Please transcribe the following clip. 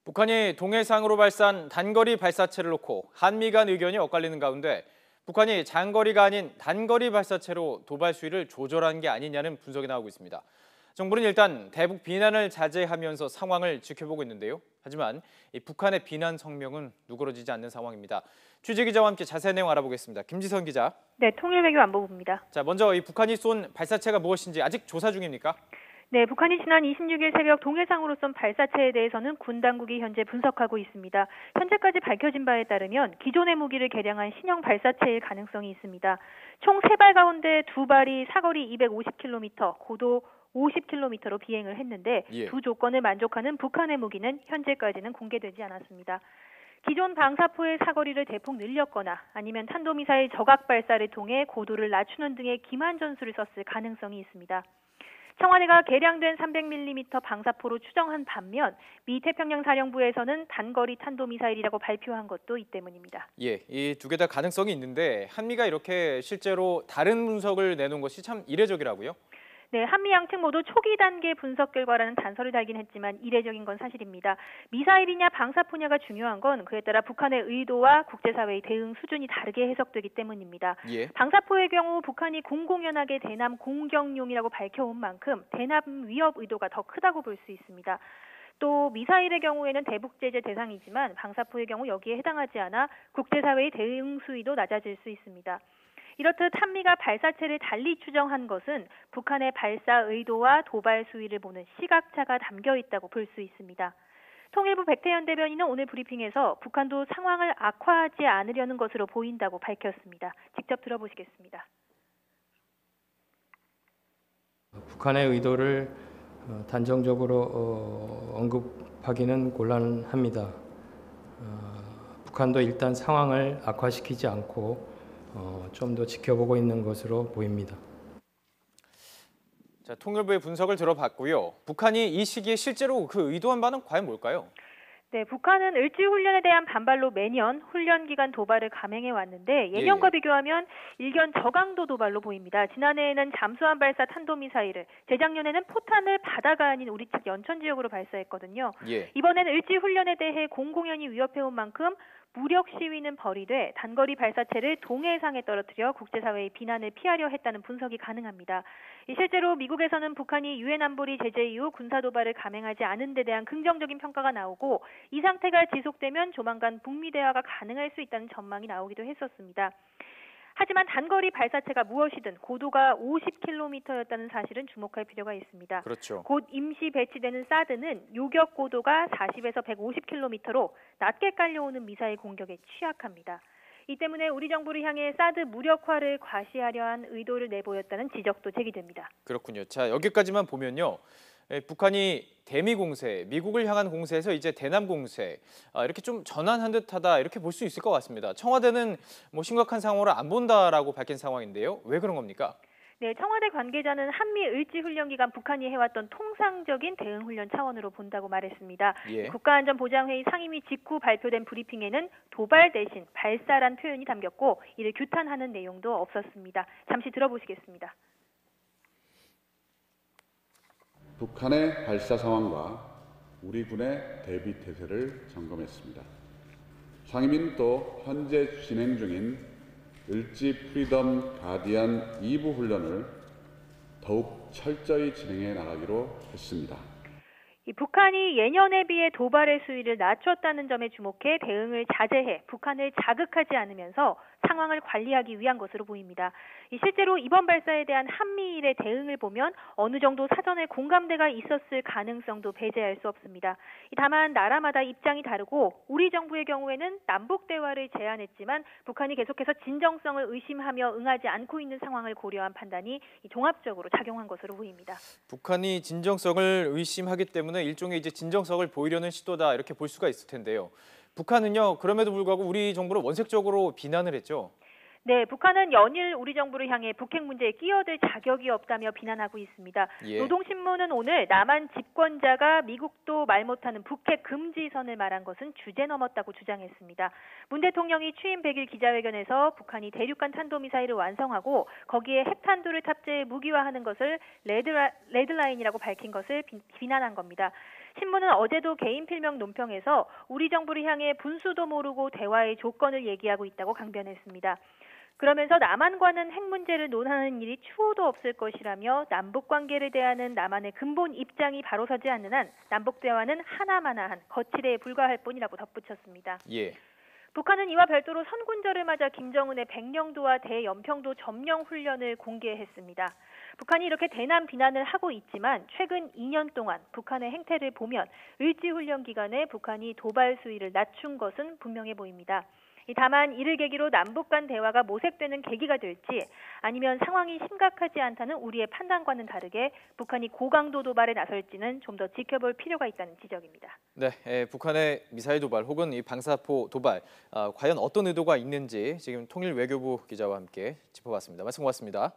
북한이 동해상으로 발사한 단거리 발사체를 놓고 한미 간 의견이 엇갈리는 가운데 북한이 장거리가 아닌 단거리 발사체로 도발 수위를 조절한 게 아니냐는 분석이 나오고 있습니다. 정부는 일단 대북 비난을 자제하면서 상황을 지켜보고 있는데요. 하지만 이 북한의 비난 성명은 누그러지지 않는 상황입니다. 취재 기자와 함께 자세한 내용 알아보겠습니다. 김지선 기자. 네, 통일외교안보부입니다. 자, 먼저 이 북한이 쏜 발사체가 무엇인지 아직 조사 중입니까? 네, 북한이 지난 26일 새벽 동해상으로 쏜 발사체에 대해서는 군 당국이 현재 분석하고 있습니다. 현재까지 밝혀진 바에 따르면 기존의 무기를 개량한 신형 발사체일 가능성이 있습니다. 총 3발 가운데 2발이 사거리 250km, 고도 50km로 비행을 했는데 두 조건을 만족하는 북한의 무기는 현재까지는 공개되지 않았습니다. 기존 방사포의 사거리를 대폭 늘렸거나 아니면 탄도미사일 저각 발사를 통해 고도를 낮추는 등의 기만 전술을 썼을 가능성이 있습니다. 청와대가 개량된 300mm 방사포로 추정한 반면 미 태평양 사령부에서는 단거리 탄도미사일이라고 발표한 것도 이 때문입니다. 예, 이 두 개 다 가능성이 있는데 한미가 이렇게 실제로 다른 분석을 내놓은 것이 참 이례적이라고요? 네, 한미 양측 모두 초기 단계 분석 결과라는 단서를 달긴 했지만 이례적인 건 사실입니다. 미사일이냐 방사포냐가 중요한 건 그에 따라 북한의 의도와 국제사회의 대응 수준이 다르게 해석되기 때문입니다. 방사포의 경우 북한이 공공연하게 대남 공격용이라고 밝혀온 만큼 대남 위협 의도가 더 크다고 볼 수 있습니다. 또 미사일의 경우에는 대북 제재 대상이지만 방사포의 경우 여기에 해당하지 않아 국제사회의 대응 수위도 낮아질 수 있습니다. 이렇듯 한미가 발사체를 달리 추정한 것은 북한의 발사 의도와 도발 수위를 보는 시각차가 담겨 있다고 볼 수 있습니다. 통일부 백태현 대변인은 오늘 브리핑에서 북한도 상황을 악화하지 않으려는 것으로 보인다고 밝혔습니다. 직접 들어보시겠습니다. 북한의 의도를 단정적으로 언급하기는 곤란합니다. 북한도 일단 상황을 악화시키지 않고 좀 더 지켜보고 있는 것으로 보입니다. 자, 통일부의 분석을 들어봤고요. 북한이 이 시기에 실제로 그 의도한 바는 과연 뭘까요? 네, 북한은 을지훈련에 대한 반발로 매년 훈련 기간 도발을 감행해 왔는데 예년과 비교하면 일견 저강도 도발로 보입니다. 지난해에는 잠수함 발사 탄도미사일을, 재작년에는 포탄을 바다가 아닌 우리 측 연천 지역으로 발사했거든요. 이번에는 을지훈련에 대해 공공연히 위협해온 만큼 무력 시위는 벌이되 단거리 발사체를 동해상에 떨어뜨려 국제사회의 비난을 피하려 했다는 분석이 가능합니다. 실제로 미국에서는 북한이 유엔 안보리 제재 이후 군사 도발을 감행하지 않은 데 대한 긍정적인 평가가 나오고 이 상태가 지속되면 조만간 북미 대화가 가능할 수 있다는 전망이 나오기도 했었습니다. 하지만 단거리 발사체가 무엇이든 고도가 50km였다는 사실은 주목할 필요가 있습니다. 그렇죠. 곧 임시 배치되는 사드는 요격 고도가 40에서 150km로 낮게 깔려오는 미사일 공격에 취약합니다. 이 때문에 우리 정부를 향해 사드 무력화를 과시하려 한 의도를 내보였다는 지적도 제기됩니다. 그렇군요. 자, 여기까지만 보면요. 북한이 대미 공세, 미국을 향한 공세에서 이제 대남 공세 이렇게 좀 전환한 듯하다 이렇게 볼 수 있을 것 같습니다. 청와대는 뭐 심각한 상황을 안 본다라고 밝힌 상황인데요. 왜 그런 겁니까? 네, 청와대 관계자는 한미 을지훈련 기간 북한이 해왔던 통상적인 대응훈련 차원으로 본다고 말했습니다. 국가안전보장회의 상임위 직후 발표된 브리핑에는 도발 대신 발사란 표현이 담겼고 이를 규탄하는 내용도 없었습니다. 잠시 들어보시겠습니다. 북한의 발사 상황과 우리 군의 대비 태세를 점검했습니다. 상임위는 또 현재 진행 중인 을지 프리덤 가디안 2부 훈련을 더욱 철저히 진행해 나가기로 했습니다. 북한이 예년에 비해 도발의 수위를 낮췄다는 점에 주목해 대응을 자제해 북한을 자극하지 않으면서 상황을 관리하기 위한 것으로 보입니다. 실제로 이번 발사에 대한 한미일의 대응을 보면 어느 정도 사전에 공감대가 있었을 가능성도 배제할 수 없습니다. 다만 나라마다 입장이 다르고 우리 정부의 경우에는 남북 대화를 제안했지만 북한이 계속해서 진정성을 의심하며 응하지 않고 있는 상황을 고려한 판단이 종합적으로 작용한 것으로 보입니다. 북한이 진정성을 의심하기 때문에 일종의 이제 진정성을 보이려는 시도다 이렇게 볼 수가 있을 텐데요. 북한은요, 그럼에도 불구하고 우리 정부를 원색적으로 비난을 했죠. 네, 북한은 연일 우리 정부를 향해 북핵 문제에 끼어들 자격이 없다며 비난하고 있습니다. 노동신문은 오늘 남한 집권자가 미국도 말 못하는 북핵 금지선을 말한 것은 주제 넘었다고 주장했습니다. 문 대통령이 취임 100일 기자회견에서 북한이 대륙간 탄도미사일을 완성하고 거기에 핵탄두를 탑재해 무기화하는 것을 레드라인이라고 밝힌 것을 비난한 겁니다. 신문은 어제도 개인 필명 논평에서 우리 정부를 향해 분수도 모르고 대화의 조건을 얘기하고 있다고 강변했습니다. 그러면서 남한과는 핵 문제를 논하는 일이 추호도 없을 것이라며 남북 관계를 대하는 남한의 근본 입장이 바로 서지 않는 한 남북 대화는 하나마나한 거칠에 불과할 뿐이라고 덧붙였습니다. 예. 북한은 이와 별도로 선군절을 맞아 김정은의 백령도와 대연평도 점령 훈련을 공개했습니다. 북한이 이렇게 대남 비난을 하고 있지만 최근 2년 동안 북한의 행태를 보면 을지훈련 기간에 북한이 도발 수위를 낮춘 것은 분명해 보입니다. 다만 이를 계기로 남북 간 대화가 모색되는 계기가 될지 아니면 상황이 심각하지 않다는 우리의 판단과는 다르게 북한이 고강도 도발에 나설지는 좀 더 지켜볼 필요가 있다는 지적입니다. 네, 북한의 미사일 도발 혹은 이 방사포 도발, 과연 어떤 의도가 있는지 지금 통일외교부 기자와 함께 짚어봤습니다. 말씀 고맙습니다.